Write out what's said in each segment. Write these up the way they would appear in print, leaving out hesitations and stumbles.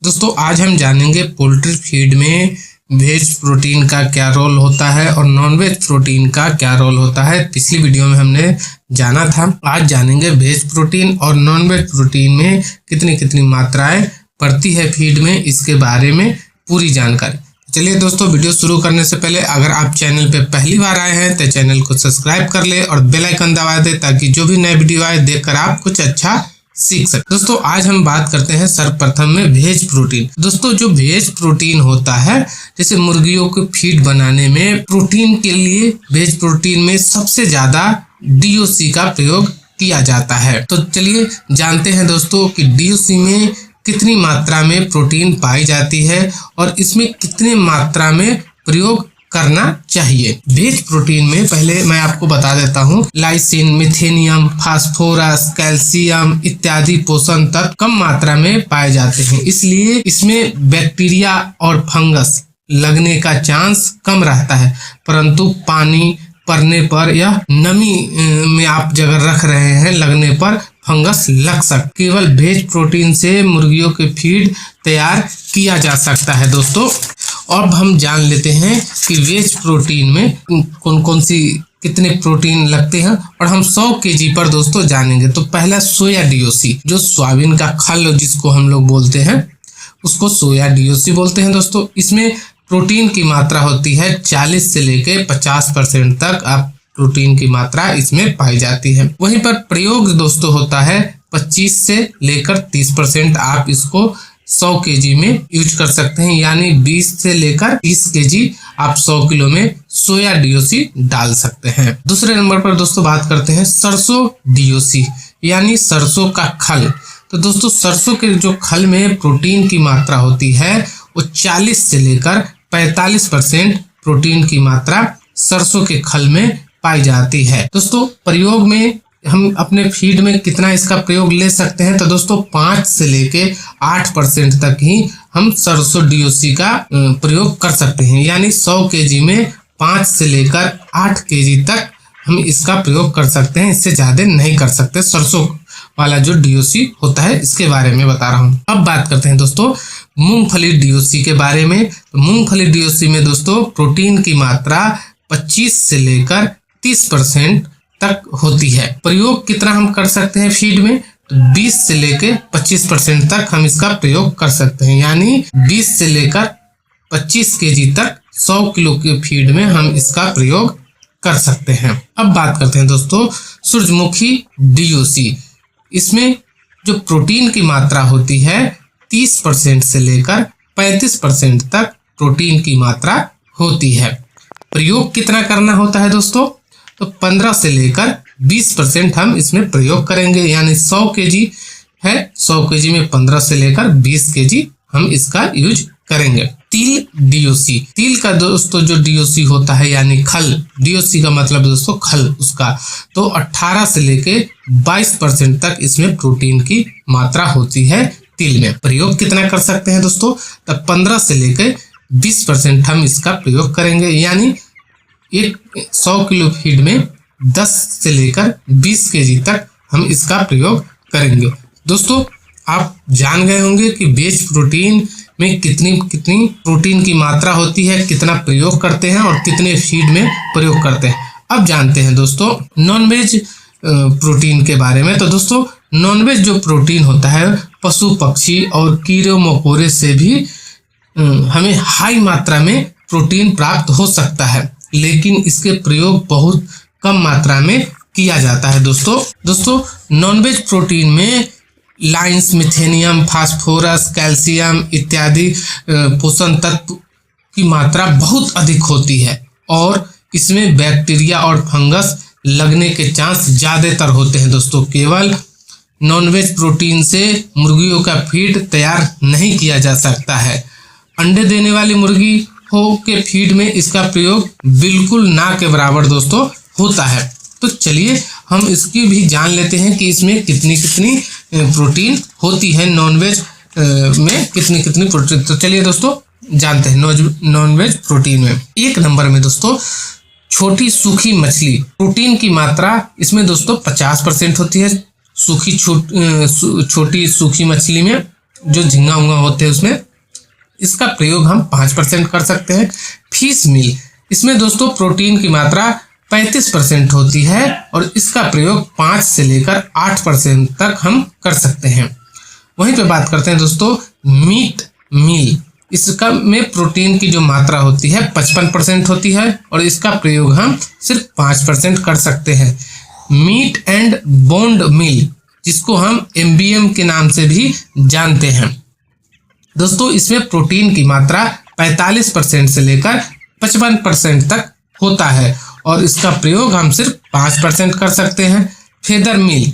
दोस्तों आज हम जानेंगे पोल्ट्री फीड में वेज प्रोटीन का क्या रोल होता है और नॉन वेज प्रोटीन का क्या रोल होता है। पिछली वीडियो में हमने जाना था। आज जानेंगे वेज प्रोटीन और नॉन वेज प्रोटीन में कितनी कितनी मात्राएं पड़ती है फीड में, इसके बारे में पूरी जानकारी। चलिए दोस्तों, वीडियो शुरू करने से पहले अगर आप चैनल पे पहली बार आए हैं तो चैनल को सब्सक्राइब कर ले और बेल आइकन दबा दे ताकि जो भी नए वीडियो आए देखकर आप कुछ अच्छा सीख सकते। दोस्तों आज हम बात करते हैं सर्वप्रथम में वेज प्रोटीन। दोस्तों जो वेज प्रोटीन होता है, जैसे मुर्गियों को फीड बनाने में प्रोटीन के लिए वेज प्रोटीन में सबसे ज्यादा DOC का प्रयोग किया जाता है। तो चलिए जानते हैं दोस्तों कि DOC में कितनी मात्रा में प्रोटीन पाई जाती है और इसमें कितनी मात्रा में प्रयोग करना चाहिए। वेज प्रोटीन में पहले मैं आपको बता देता हूँ, लाइसिन, मिथेनियम, फास्फोरस, कैल्शियम इत्यादि पोषण तत्व कम मात्रा में पाए जाते हैं, इसलिए इसमें बैक्टीरिया और फंगस लगने का चांस कम रहता है। परंतु पानी पड़ने पर या नमी में आप जगह रख रहे हैं, लगने पर फंगस लग सकता। केवल वेज प्रोटीन से मुर्गियों के फीड तैयार किया जा सकता है। दोस्तों अब हम जान लेते हैं कि वेज प्रोटीन में कौन कौन सी कितने प्रोटीन लगते हैं और हम 100 kg पर दोस्तों जानेंगे। तो पहला सोया DOC, जो सोयाबीन का खल जिसको हम लोग बोलते हैं उसको सोया DOC बोलते हैं। दोस्तों इसमें प्रोटीन की मात्रा होती है 40 से लेकर 50% तक आप प्रोटीन की मात्रा इसमें पाई जाती है। वहीं पर प्रयोग दोस्तों होता है 25 से लेकर 30%। आप इसको 100 kg में यूज कर सकते हैं, यानी 20 से लेकर 30 kg आप 100 किलो में सोया DOC डाल सकते हैं। दूसरे नंबर पर दोस्तों बात करते हैं सरसों DOC, यानी सरसों का खल। तो दोस्तों सरसों के जो खल में प्रोटीन की मात्रा होती है वो 40 से लेकर 45% प्रोटीन की मात्रा सरसों के खल में पाई जाती है। दोस्तों प्रयोग में हम अपने फीड में कितना इसका प्रयोग ले सकते हैं, तो दोस्तों 5 से लेके 8% तक ही हम सरसों DOC का प्रयोग कर सकते हैं, यानी 100 kg में 5 से लेकर 8 kg तक हम इसका प्रयोग कर सकते हैं, इससे ज्यादा नहीं कर सकते। सरसों वाला जो DOC होता है इसके बारे में बता रहा हूँ। अब बात करते हैं दोस्तों मूंगफली DOC के बारे में। तो मूंगफली DOC में दोस्तों प्रोटीन की मात्रा 25 से लेकर 30% तक होती है। प्रयोग कितना हम कर सकते हैं फीड में, तो 20 से लेकर 25% तक हम इसका प्रयोग कर सकते हैं, यानी 20 से लेकर 25 kg तक 100 किलो के फीड में हम इसका प्रयोग कर सकते हैं। अब बात करते हैं दोस्तों सूरजमुखी DOC। इसमें जो प्रोटीन की मात्रा होती है 30% से लेकर 35% तक प्रोटीन की मात्रा होती है। प्रयोग कितना करना होता है दोस्तों, तो 15 से लेकर 20% हम इसमें प्रयोग करेंगे, यानी 100 kg है, 100 kg में 15 से लेकर 20 kg हम इसका यूज करेंगे। तिल DOC, तिल का दोस्तों जो DOC होता है यानी खल, DOC का मतलब दोस्तों खल उसका, तो 18 से लेके 22% तक इसमें प्रोटीन की मात्रा होती है तिल में। प्रयोग कितना कर सकते हैं दोस्तों, तब 15 से लेकर 20% हम इसका प्रयोग करेंगे, यानी 100 किलो फीड में 10 से लेकर 20 kg तक हम इसका प्रयोग करेंगे। दोस्तों आप जान गए होंगे कि वेज प्रोटीन में कितनी कितनी प्रोटीन की मात्रा होती है, कितना प्रयोग करते हैं और कितने फीड में प्रयोग करते हैं। अब जानते हैं दोस्तों नॉन वेज प्रोटीन के बारे में। तो दोस्तों नॉन वेज जो प्रोटीन होता है पशु पक्षी और कीड़े मकोड़े से भी हमें हाई मात्रा में प्रोटीन प्राप्त हो सकता है, लेकिन इसके प्रयोग बहुत कम मात्रा में किया जाता है। दोस्तों नॉनवेज प्रोटीन में लाइंस, मिथेनियम, फास्फोरस, कैल्शियम इत्यादि पोषण तत्व की मात्रा बहुत अधिक होती है और इसमें बैक्टीरिया और फंगस लगने के चांस ज्यादातर होते हैं। दोस्तों केवल नॉनवेज प्रोटीन से मुर्गियों का फीड तैयार नहीं किया जा सकता है। अंडे देने वाली मुर्गी हो के फीड में इसका प्रयोग बिल्कुल ना के बराबर दोस्तों होता है। तो चलिए हम इसकी भी जान लेते हैं कि इसमें कितनी कितनी प्रोटीन होती है, नॉनवेज में कितनी कितनी प्रोटीन। तो चलिए दोस्तों जानते हैं नॉनवेज प्रोटीन में। 1 नंबर में दोस्तों छोटी सूखी मछली, प्रोटीन की मात्रा इसमें दोस्तों 50% होती है छोटी सूखी मछली में। जो झींगा उंगा होते हैं उसमें, इसका प्रयोग हम 5% कर सकते हैं। फिश मील, इसमें दोस्तों प्रोटीन की मात्रा 35% होती है और इसका प्रयोग 5 से लेकर 8% तक हम कर सकते हैं। वहीं पे बात करते हैं दोस्तों मीट मील, इसका में प्रोटीन की जो मात्रा होती है 55% होती है और इसका प्रयोग हम सिर्फ 5% कर सकते हैं। मीट एंड बोन्ड मील, जिसको हम MBM के नाम से भी जानते हैं दोस्तों, इसमें प्रोटीन की मात्रा 45% से लेकर 55% तक होता है और इसका प्रयोग हम सिर्फ 5% कर सकते हैं। फेदर मील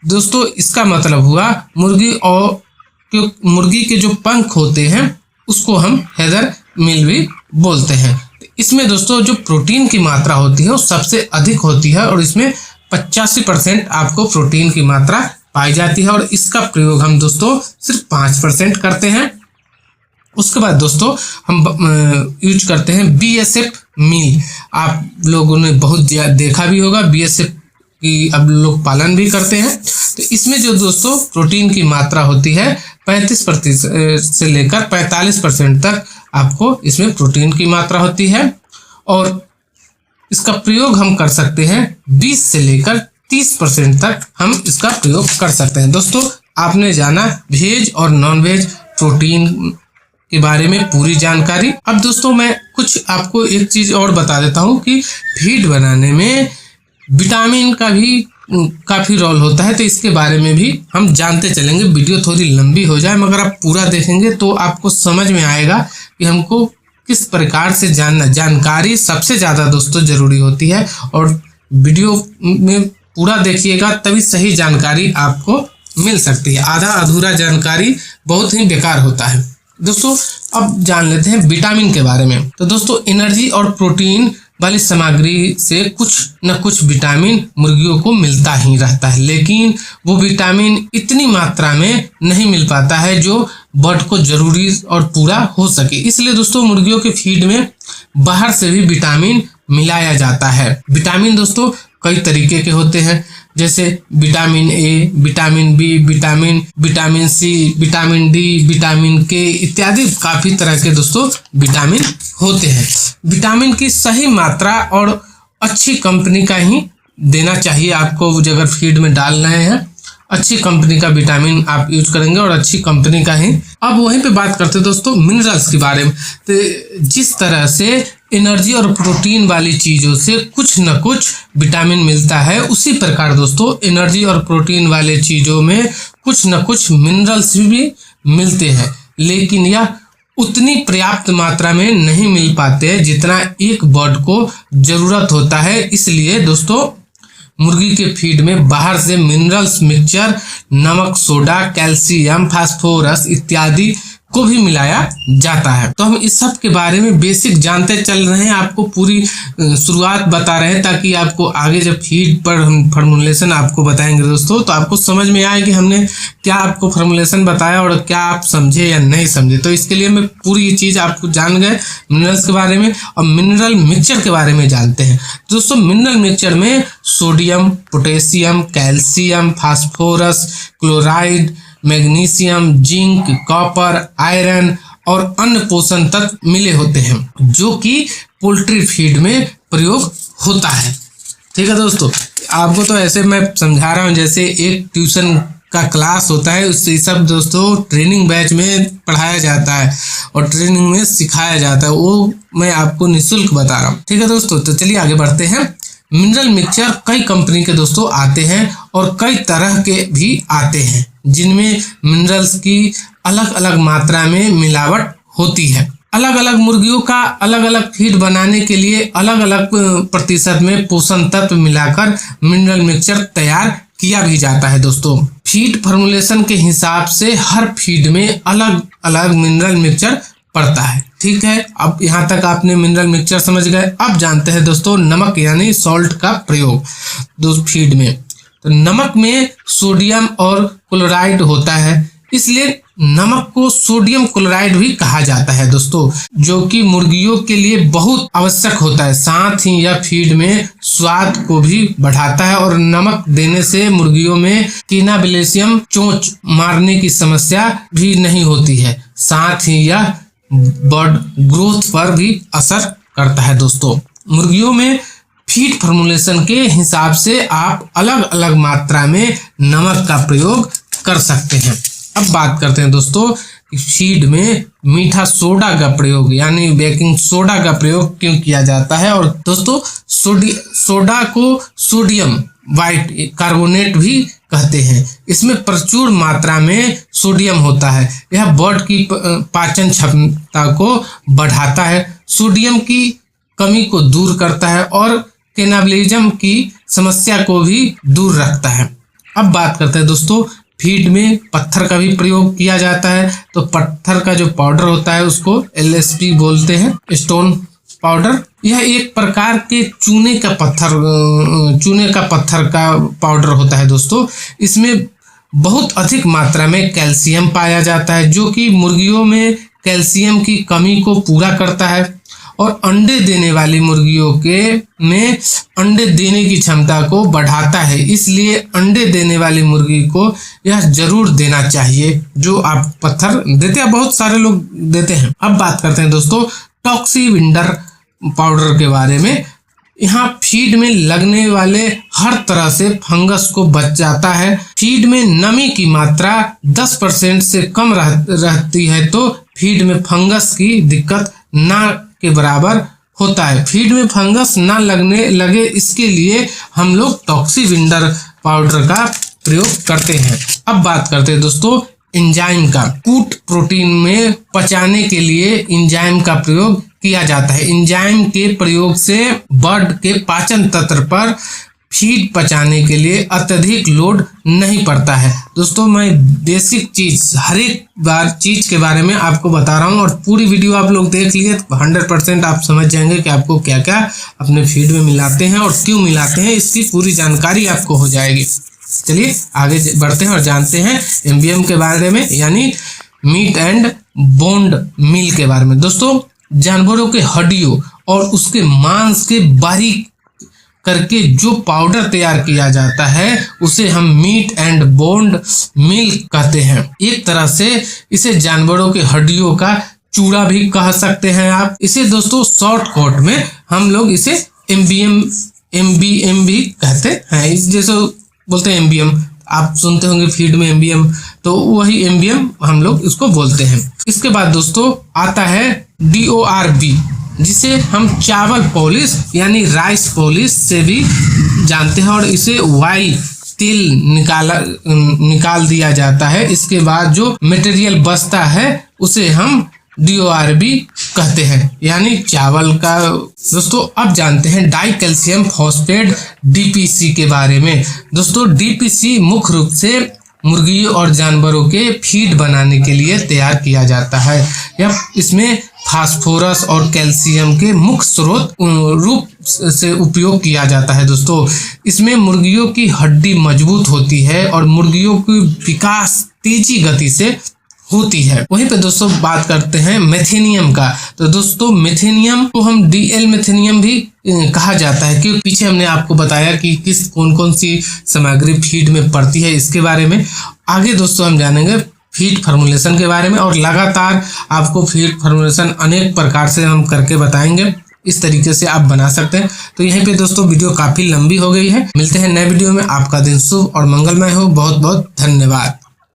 दोस्तों, इसका मतलब हुआ मुर्गी के जो पंख होते हैं उसको हम फेदर मील भी बोलते हैं। इसमें दोस्तों जो प्रोटीन की मात्रा होती है वो सबसे अधिक होती है और इसमें 85% आपको प्रोटीन की मात्रा पाई जाती है और इसका प्रयोग हम दोस्तों सिर्फ 5% करते हैं। उसके बाद दोस्तों हम यूज करते हैं BSF मील। आप लोगों ने बहुत देखा भी होगा, BSF की अब लोग पालन भी करते हैं। तो इसमें जो दोस्तों प्रोटीन की मात्रा होती है 35% से लेकर 45% तक आपको इसमें प्रोटीन की मात्रा होती है और इसका प्रयोग हम कर सकते हैं 20 से लेकर 30% तक हम इसका प्रयोग कर सकते हैं। दोस्तों आपने जाना वेज और नॉन वेज प्रोटीन के बारे में पूरी जानकारी। अब दोस्तों मैं कुछ आपको एक चीज और बता देता हूँ कि फीड बनाने में विटामिन का भी काफी रोल होता है, तो इसके बारे में भी हम जानते चलेंगे। वीडियो थोड़ी लंबी हो जाए मगर आप पूरा देखेंगे तो आपको समझ में आएगा कि हमको किस प्रकार से जानकारी सबसे ज्यादा दोस्तों जरूरी होती है और वीडियो में पूरा देखिएगा तभी सही जानकारी आपको मिल सकती है। आधा अधूरा जानकारी बहुत ही बेकार होता है। दोस्तों अब जान लेते हैं विटामिन के बारे में। तो दोस्तों एनर्जी और प्रोटीन वाली सामग्री से कुछ न कुछ विटामिन मुर्गियों को मिलता ही रहता है, लेकिन वो विटामिन इतनी मात्रा में नहीं मिल पाता है जो बर्ड को जरूरी और पूरा हो सके। इसलिए दोस्तों मुर्गियों के फीड में बाहर से भी विटामिन मिलाया जाता है। विटामिन दोस्तों कई तरीके के होते हैं, जैसे vitamin A, vitamin B, vitamin C, vitamin D, vitamin K इत्यादि काफी तरह के दोस्तों विटामिन होते हैं। विटामिन की सही मात्रा और अच्छी कंपनी का ही देना चाहिए आपको। अगर फीड में डाल रहे हैं अच्छी कंपनी का विटामिन आप यूज करेंगे और अच्छी कंपनी का ही। अब वहीं पे बात करते हैं दोस्तों मिनरल्स के बारे में। तो जिस तरह से एनर्जी और प्रोटीन वाली चीजों से कुछ न कुछ विटामिन मिलता है, उसी प्रकार दोस्तों एनर्जी और प्रोटीन वाले चीजों में कुछ न कुछ मिनरल्स भी मिलते हैं, लेकिन यह उतनी पर्याप्त मात्रा में नहीं मिल पाते हैं जितना एक बर्ड को जरूरत होता है। इसलिए दोस्तों मुर्गी के फीड में बाहर से मिनरल्स मिक्सचर, नमक, सोडा, कैल्शियम, फास्फोरस इत्यादि को भी मिलाया जाता है। तो हम इस सब के बारे में बेसिक जानते चल रहे हैं, आपको पूरी शुरुआत बता रहे हैं ताकि आपको आगे जब फीड पर हम फार्मूलेशन आपको बताएंगे दोस्तों तो आपको समझ में आए कि हमने क्या आपको फार्मूलेशन बताया और क्या आप समझे या नहीं समझे। तो इसके लिए मैं पूरी ये चीज़ आपको जान गए मिनरल्स के बारे में। और मिनरल मिक्सचर के बारे में जानते हैं दोस्तों। मिनरल मिक्सचर में sodium, potassium, calcium, phosphorus, chloride, magnesium, zinc, copper, iron और अन्य पोषण तत्व मिले होते हैं जो कि पोल्ट्री फीड में प्रयोग होता है। ठीक है दोस्तों, आपको तो ऐसे मैं समझा रहा हूँ जैसे एक ट्यूशन का क्लास होता है, उससे सब दोस्तों ट्रेनिंग बैच में पढ़ाया जाता है और ट्रेनिंग में सिखाया जाता है, वो मैं आपको निःशुल्क बता रहा हूँ। ठीक है दोस्तों, तो चलिए आगे बढ़ते हैं। मिनरल मिक्सचर कई कंपनी के दोस्तों आते हैं और कई तरह के भी आते हैं जिनमें मिनरल्स की अलग अलग मात्रा में मिलावट होती है। अलग अलग मुर्गियों का अलग अलग फीड बनाने के लिए अलग अलग प्रतिशत में पोषण तत्व मिलाकर मिनरल मिक्सचर तैयार किया भी जाता है दोस्तों। फीड फार्मूलेशन के हिसाब से हर फीड में अलग अलग मिनरल मिक्सचर पड़ता है। ठीक है, अब यहाँ तक आपने मिनरल मिक्सचर समझ गए। अब जानते हैं दोस्तों नमक यानी सॉल्ट का प्रयोग दोस्तों फीड में। तो नमक में सोडियम और क्लोराइड होता है, इसलिए नमक को सोडियम क्लोराइड भी कहा जाता है दोस्तों, जो कि मुर्गियों के लिए बहुत आवश्यक होता है। साथ ही यह फीड में स्वाद को भी बढ़ाता है और नमक देने से मुर्गियों में कैनाबिलिज्म चोंच मारने की समस्या भी नहीं होती है। साथ ही यह बर्ड ग्रोथ पर भी असर करता है दोस्तों। मुर्गियों में फीड फॉर्मुलेशन के हिसाब से आप अलग अलग मात्रा में नमक का प्रयोग कर सकते हैं। अब बात करते हैं दोस्तों फीड में मीठा सोडा का प्रयोग यानी बेकिंग सोडा का प्रयोग क्यों किया जाता है। और दोस्तों सोडा को सोडियम वाइट कार्बोनेट भी कहते हैं। इसमें प्रचुर मात्रा में सोडियम होता है। यह बर्ड की पाचन क्षमता को बढ़ाता है, सोडियम की कमी को दूर करता है और कैनाबिलिज्म की समस्या को भी दूर रखता है। अब बात करते हैं दोस्तों फीड में पत्थर का भी प्रयोग किया जाता है। तो पत्थर का जो पाउडर होता है उसको LSP बोलते हैं, स्टोन पाउडर। यह एक प्रकार के चूने का पत्थर का पाउडर होता है दोस्तों। इसमें बहुत अधिक मात्रा में कैल्शियम पाया जाता है, जो कि मुर्गियों में कैल्शियम की कमी को पूरा करता है और अंडे देने वाली मुर्गियों में अंडे देने की क्षमता को बढ़ाता है। इसलिए अंडे देने वाली मुर्गी को यह जरूर देना चाहिए जो आप पत्थर देते हैं, बहुत सारे लोग देते हैं। अब बात करते हैं दोस्तों टॉक्सीविंडर पाउडर के बारे में। यहाँ फीड में लगने वाले हर तरह से फंगस को बच जाता है। फीड में नमी की मात्रा 10% से कम रहती है तो फीड में फंगस की दिक्कत ना के बराबर होता है। फीड में फंगस ना लगे इसके लिए हम लोग टॉक्सीविंडर पाउडर का प्रयोग करते हैं। अब बात करते हैं दोस्तों एंजाइम का। कूट प्रोटीन में पचाने के लिए एंजाइम का प्रयोग किया जाता है। एंजाइम के प्रयोग से बर्ड के पाचन तंत्र पर फीड पचाने के लिए अत्यधिक लोड नहीं पड़ता है। दोस्तों मैं बेसिक चीज हर एक बार चीज के बारे में आपको बता रहा हूँ और पूरी वीडियो आप लोग देख लिए 100% आप समझ जाएंगे कि आपको क्या क्या अपने फीड में मिलाते हैं और क्यों मिलाते हैं, इसकी पूरी जानकारी आपको हो जाएगी। चलिए आगे बढ़ते हैं और जानते हैं MBM के बारे में, यानी मीट एंड बोन्ड मील के बारे में। दोस्तों जानवरों के हड्डियों और उसके मांस के बारीक करके जो पाउडर तैयार किया जाता है उसे हम मीट एंड बोन्ड मील कहते हैं। एक तरह से इसे जानवरों के हड्डियों का चूड़ा भी कह सकते हैं आप। इसे दोस्तों शॉर्टकट में हम लोग इसे MBM भी कहते हैं। जैसे बोलते हैं MBM, आप सुनते होंगे फीड में MBM, तो वही MBM हम लोग इसको बोलते हैं। इसके बाद दोस्तों आता है DORB, जिसे हम चावल पॉलिश यानी राइस पॉलिश से भी जानते हैं और इसे वाइल तेल निकाल दिया जाता है। इसके बाद जो मटेरियल बचता है उसे हम DORB कहते हैं, यानी चावल का। दोस्तों अब जानते हैं डाई कैल्शियम फॉस्फेट DPC के बारे में। दोस्तों DPC मुख्य रूप से मुर्गियों और जानवरों के फीड बनाने के लिए तैयार किया जाता है। यह इसमें फास्फोरस और कैल्शियम के मुख्य स्रोत रूप से उपयोग किया जाता है। दोस्तों इसमें मुर्गियों की हड्डी मजबूत होती है और मुर्गियों की विकास तेजी गति से होती है। वहीं पे दोस्तों बात करते हैं मेथेनियम का। तो दोस्तों मेथेनियम को हम DL मेथेनियम भी कहा जाता है, क्योंकि पीछे हमने आपको बताया कि कौन कौन सी सामग्री फीड में पड़ती है। इसके बारे में आगे दोस्तों हम जानेंगे फीड फॉर्मुलेशन के बारे में और लगातार आपको फीड फॉर्मुलेशन अनेक प्रकार से हम करके बताएंगे। इस तरीके से आप बना सकते हैं। तो यहीं पे दोस्तों वीडियो काफी लंबी हो गई है। मिलते हैं नए वीडियो में। आपका दिन शुभ और मंगलमय हो। बहुत बहुत धन्यवाद।